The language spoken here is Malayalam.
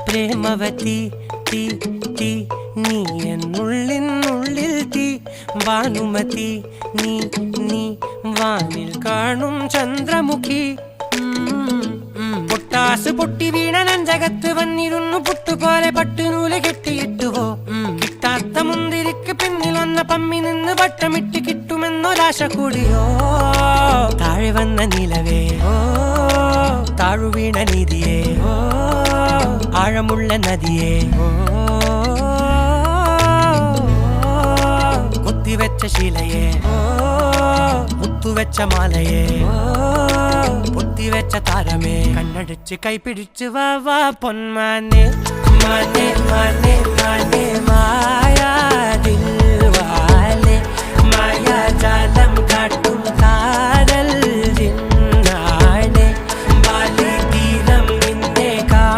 പ്രേമവതി തീ തീ നീ എന്നുള്ളിൽ തീ ഭാനുമതി നീ നീ വാനിൽ കാണും ചന്ദ്രമുഖി പൊട്ടാസ് പൊട്ടി വീണ നഞ്ചകത്ത് വന്നിരുന്നു പുട്ടുപോലെ പട്ടുനൂല് കെട്ടിയിട്ടുവോ കിട്ടാത്ത മുന്തിരിക്ക് പിന്നിൽ വന്ന പമ്മി നിന്ന് വട്ടമിട്ട് കിട്ടുമെന്നൊരാശ കൂടിയോ താഴെ വന്ന നിലവേ ഓ താഴുവീണ നിധിയേ ഓ ആഴമുള്ള നദിയേ ഓ കൊത്തിവെച്ച ശിലയേ ഓ മുത്തുവെച്ച മാലയേ പൊത്തിവെച്ച താരമേ കണ്ണടിച്ച് കൈപിടിച്ച് വാ വാ പൊന്മാനെ മാനേ മാനേ മാനേ മായ